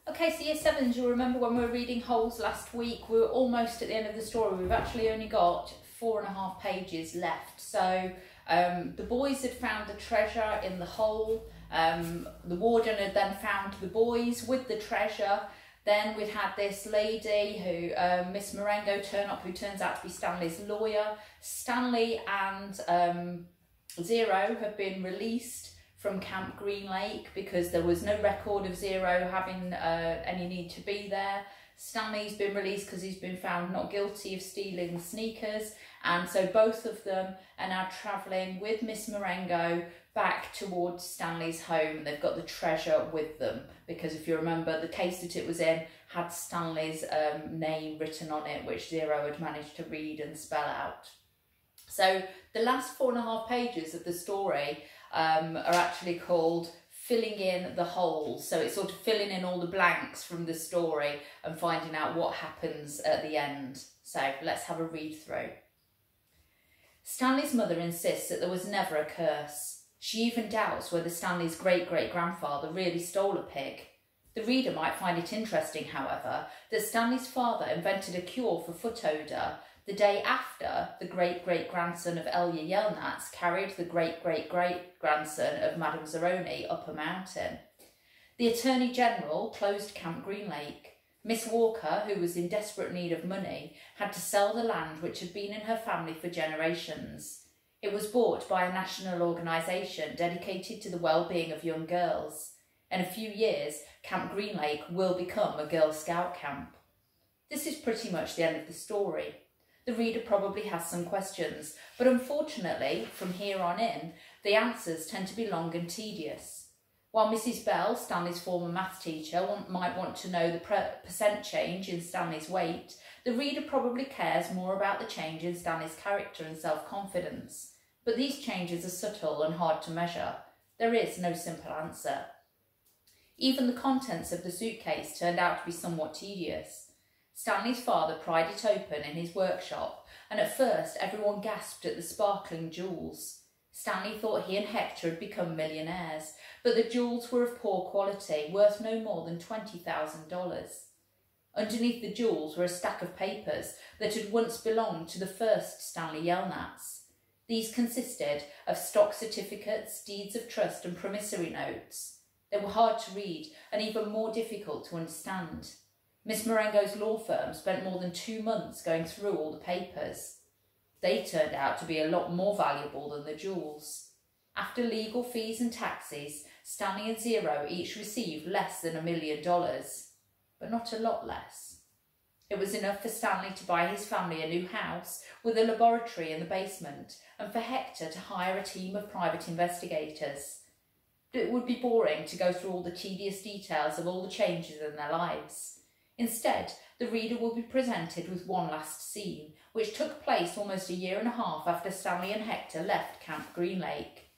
Okay, so year sevens, you'll remember when we were reading Holes last week, we were almost at the end of the story. We've actually only got 4.5 pages left. So the boys had found the treasure in the hole. The warden had then found the boys with the treasure. Then we'd had this lady who, Miss Marengo, turn up, who turns out to be Stanley's lawyer. Stanley and Zero have been released from Camp Green Lake because there was no record of Zero having any need to be there. Stanley's been released because he's been found not guilty of stealing sneakers, and so both of them are now travelling with Miss Marengo back towards Stanley's home. They've got the treasure with them because, if you remember, the case that it was in had Stanley's name written on it, which Zero had managed to read and spell out. So the last 4.5 pages of the story are actually called Filling in the Holes. So it's sort of filling in all the blanks from the story and finding out what happens at the end. So let's have a read through. Stanley's mother insists that there was never a curse. She even doubts whether Stanley's great-great-grandfather really stole a pig. The reader might find it interesting, however, that Stanley's father invented a cure for foot odour the day after the great-great-grandson of Elya Yelnats carried the great-great-great-grandson of Madame Zeroni up a mountain. The Attorney General closed Camp Green Lake. Miss Walker, who was in desperate need of money, had to sell the land which had been in her family for generations. It was bought by a national organisation dedicated to the well-being of young girls. In a few years, Camp Green Lake will become a Girl Scout camp. This is pretty much the end of the story. The reader probably has some questions, but unfortunately, from here on in, the answers tend to be long and tedious. While Mrs. Bell, Stanley's former maths teacher, might want to know the percent change in Stanley's weight, the reader probably cares more about the change in Stanley's character and self-confidence. But these changes are subtle and hard to measure. There is no simple answer. Even the contents of the suitcase turned out to be somewhat tedious. Stanley's father pried it open in his workshop, and at first everyone gasped at the sparkling jewels. Stanley thought he and Hector had become millionaires, but the jewels were of poor quality, worth no more than $20,000. Underneath the jewels were a stack of papers that had once belonged to the first Stanley Yelnats. These consisted of stock certificates, deeds of trust and promissory notes. They were hard to read and even more difficult to understand. Miss Marengo's law firm spent more than 2 months going through all the papers. They turned out to be a lot more valuable than the jewels. After legal fees and taxes, Stanley and Zero each received less than $1 million, but not a lot less. It was enough for Stanley to buy his family a new house with a laboratory in the basement, and for Hector to hire a team of private investigators. It would be boring to go through all the tedious details of all the changes in their lives. Instead, the reader will be presented with one last scene, which took place almost 1.5 years after Stanley and Hector left Camp Green Lake.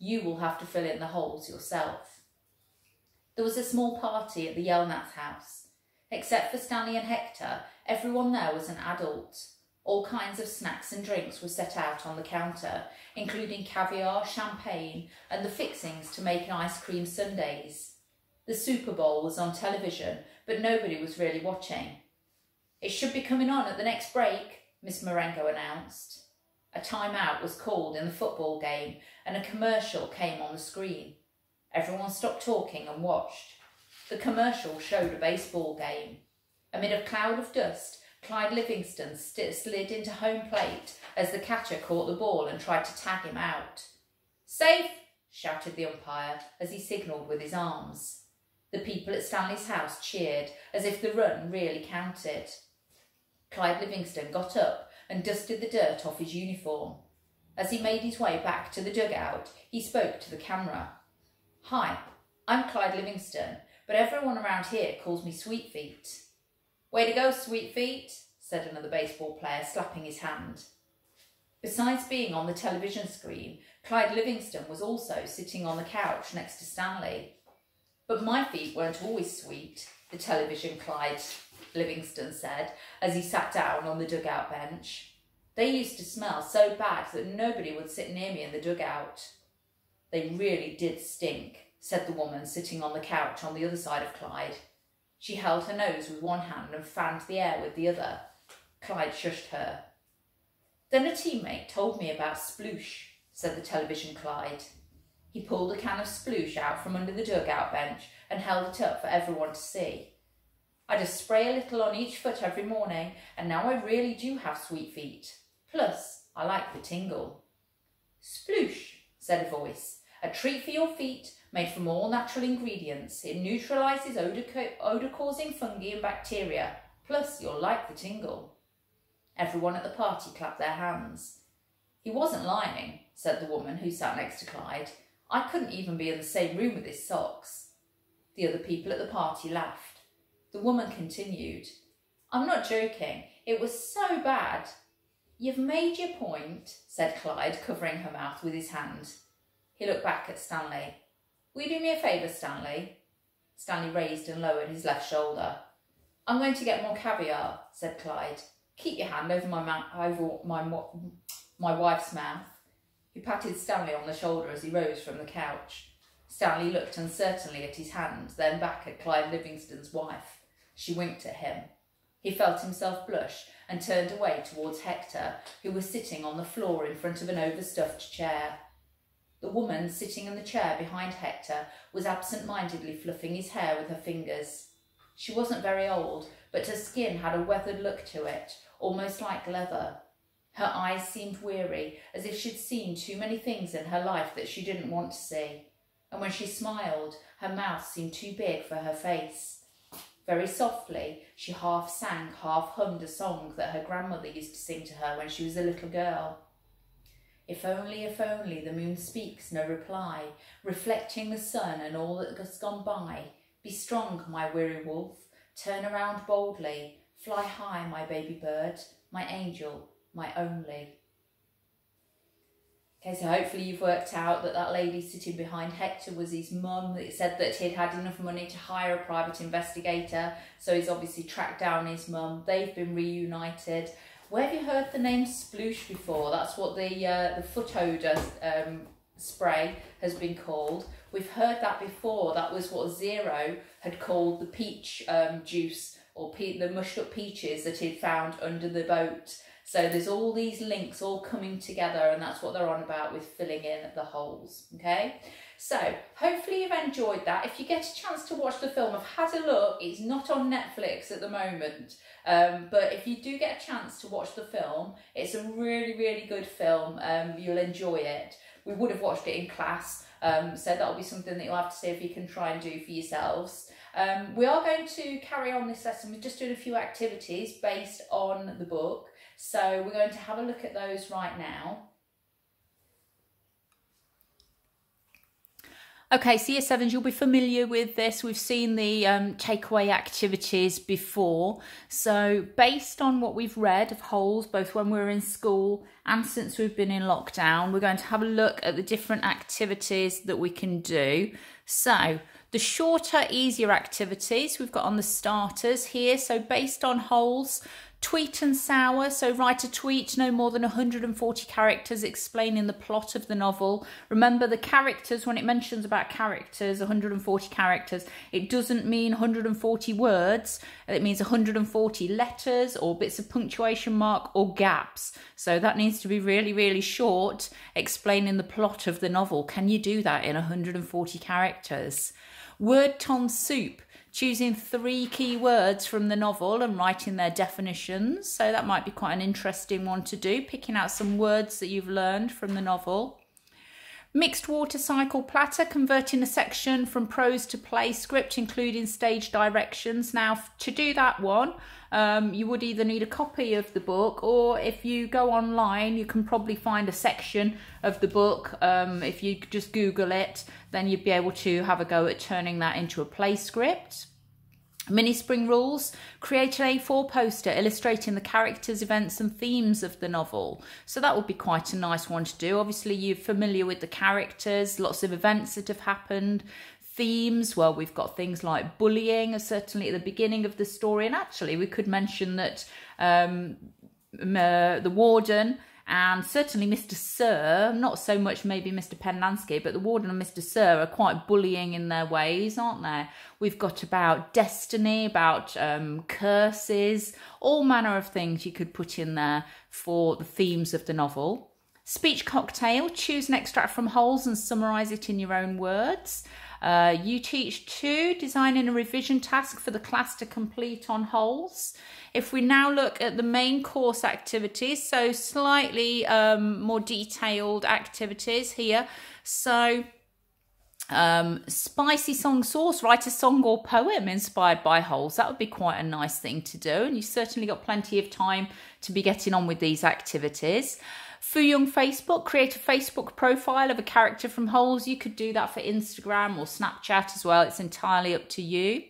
You will have to fill in the holes yourself. There was a small party at the Yelnats' house. Except for Stanley and Hector, everyone there was an adult. All kinds of snacks and drinks were set out on the counter, including caviar, champagne, and the fixings to make ice cream sundaes. The Super Bowl was on television, but nobody was really watching. It should be coming on at the next break, Miss Marengo announced. A timeout was called in the football game, and a commercial came on the screen. Everyone stopped talking and watched. The commercial showed a baseball game. Amid a cloud of dust, Clyde Livingston slid into home plate as the catcher caught the ball and tried to tag him out. "Safe!" shouted the umpire as he signalled with his arms. The people at Stanley's house cheered as if the run really counted. Clyde Livingston got up and dusted the dirt off his uniform. As he made his way back to the dugout, he spoke to the camera. "Hi, I'm Clyde Livingston, but everyone around here calls me Sweetfeet." "Way to go, Sweetfeet," said another baseball player, slapping his hand. Besides being on the television screen, Clyde Livingston was also sitting on the couch next to Stanley. "But my feet weren't always sweet," the television Clyde Livingston said as he sat down on the dugout bench. "They used to smell so bad that nobody would sit near me in the dugout." "They really did stink," said the woman sitting on the couch on the other side of Clyde. She held her nose with one hand and fanned the air with the other. Clyde shushed her. "Then a teammate told me about sploosh," said the television Clyde. He pulled a can of sploosh out from under the dugout bench and held it up for everyone to see. "I just spray a little on each foot every morning, and now I really do have sweet feet. Plus, I like the tingle." "Sploosh," said a voice. "A treat for your feet, made from all natural ingredients. It neutralises odour-causing fungi and bacteria. Plus, you'll like the tingle." Everyone at the party clapped their hands. "He wasn't lying," said the woman who sat next to Clyde. "I couldn't even be in the same room with his socks." The other people at the party laughed. The woman continued. "I'm not joking. It was so bad." "You've made your point," said Clyde, covering her mouth with his hand. He looked back at Stanley. "Will you do me a favour, Stanley?" Stanley raised and lowered his left shoulder. "I'm going to get more caviar," said Clyde. "Keep your hand over my wife's mouth." He patted Stanley on the shoulder as he rose from the couch. Stanley looked uncertainly at his hand, then back at Clyde Livingston's wife. She winked at him. He felt himself blush and turned away towards Hector, who was sitting on the floor in front of an overstuffed chair. The woman sitting in the chair behind Hector was absent-mindedly fluffing his hair with her fingers. She wasn't very old, but her skin had a weathered look to it, almost like leather. Her eyes seemed weary, as if she'd seen too many things in her life that she didn't want to see. And when she smiled, her mouth seemed too big for her face. Very softly, she half sang, half hummed a song that her grandmother used to sing to her when she was a little girl. If only, the moon speaks no reply, reflecting the sun and all that has gone by. Be strong, my weary wolf, turn around boldly, fly high, my baby bird, my angel, my only. Okay, so hopefully you've worked out that that lady sitting behind Hector was his mum. It said that he'd had enough money to hire a private investigator, so he's obviously tracked down his mum. They've been reunited. Where have you heard the name sploosh before? That's what the foot odour spray has been called. We've heard that before. That was what Zero had called the peach juice, or the mushed up peaches that he'd found under the boat. So there's all these links all coming together, and that's what they're on about with filling in the holes, okay? So hopefully you've enjoyed that. If you get a chance to watch the film, I've had a look. It's not on Netflix at the moment. But if you do get a chance to watch the film, it's a really, really good film. You'll enjoy it. We would have watched it in class, so that'll be something that you'll have to see if you can try and do for yourselves. We are going to carry on this lesson. We're just doing a few activities based on the book. So we're going to have a look at those right now. Okay, so Year 7s, you'll be familiar with this. We've seen the takeaway activities before. So based on what we've read of holes, both when we were in school and since we've been in lockdown, we're going to have a look at the different activities that we can do. So the shorter, easier activities we've got on the starters here. So based on holes, tweet and sour, so write a tweet no more than 140 characters explaining the plot of the novel. Remember the characters, when it mentions about characters, 140 characters, it doesn't mean 140 words, it means 140 letters or bits of punctuation mark or gaps. So that needs to be really, really short, explaining the plot of the novel. Can you do that in 140 characters? Word ton soup. Choosing 3 key words from the novel and writing their definitions. So that might be quite an interesting one to do, picking out some words that you've learned from the novel. Mixed water cycle platter, converting a section from prose to play script, including stage directions. Now, to do that one, you would either need a copy of the book, or if you go online, you can probably find a section of the book. If you just Google it, then you'd be able to have a go at turning that into a play script. Mini spring rules, create an A4 poster illustrating the characters, events and themes of the novel. So that would be quite a nice one to do. Obviously you're familiar with the characters, lots of events that have happened. Themes, well, we've got things like bullying, certainly at the beginning of the story. And actually we could mention that the warden And certainly Mr. Sir, not so much maybe Mr. Penlansky, but the warden and Mr. Sir are quite bullying in their ways, aren't they? We've got about destiny, about curses, all manner of things you could put in there for the themes of the novel. Speech cocktail, choose an extract from Holes and summarise it in your own words. You teach 2, designing a revision task for the class to complete on Holes. If we now look at the main course activities, so slightly more detailed activities here. So spicy song source, write a song or poem inspired by Holes. That would be quite a nice thing to do, and you've certainly got plenty of time to be getting on with these activities. Fuyung Facebook, create a Facebook profile of a character from Holes. You could do that for Instagram or Snapchat as well. It's entirely up to you.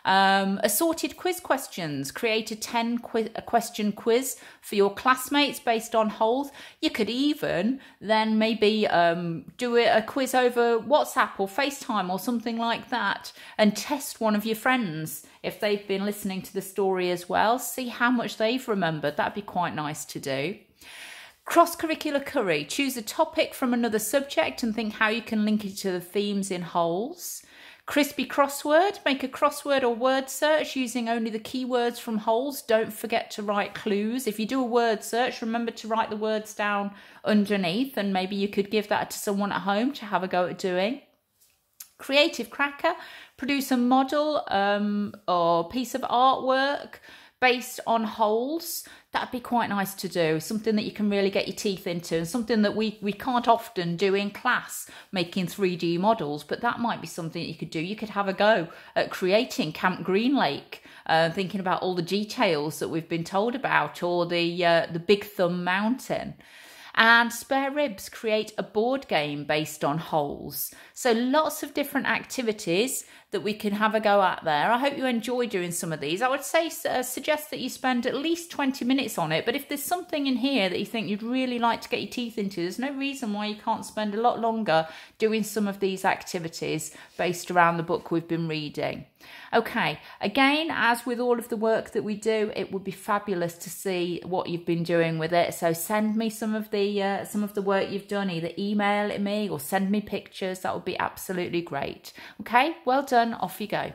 Assorted quiz questions. Create a 10-question quiz for your classmates based on Holes. You could even then maybe do a quiz over WhatsApp or FaceTime or something like that and test one of your friends if they've been listening to the story as well. See how much they've remembered. That'd be quite nice to do. Cross-curricular curry. Choose a topic from another subject and think how you can link it to the themes in Holes. Crispy crossword. Make a crossword or word search using only the keywords from Holes. Don't forget to write clues. If you do a word search, remember to write the words down underneath, and maybe you could give that to someone at home to have a go at doing. Creative cracker. Produce a model or piece of artwork based on Holes. That'd be quite nice to do, something that you can really get your teeth into, and something that we can't often do in class, making 3D models, but that might be something that you could do. You could have a go at creating Camp Green Lake, thinking about all the details that we've been told about, or the Big Thumb Mountain. And spare ribs, create a board game based on Holes. So lots of different activities that we can have a go at there. I hope you enjoy doing some of these. I would say suggest that you spend at least 20 minutes on it, but if there's something in here that you think you'd really like to get your teeth into, there's no reason why you can't spend a lot longer doing some of these activities based around the book we've been reading. Okay, again, as with all of the work that we do, it would be fabulous to see what you've been doing with it. So send me some of the work you've done, either email it me or send me pictures. That would be absolutely great. Okay, well done, off you go.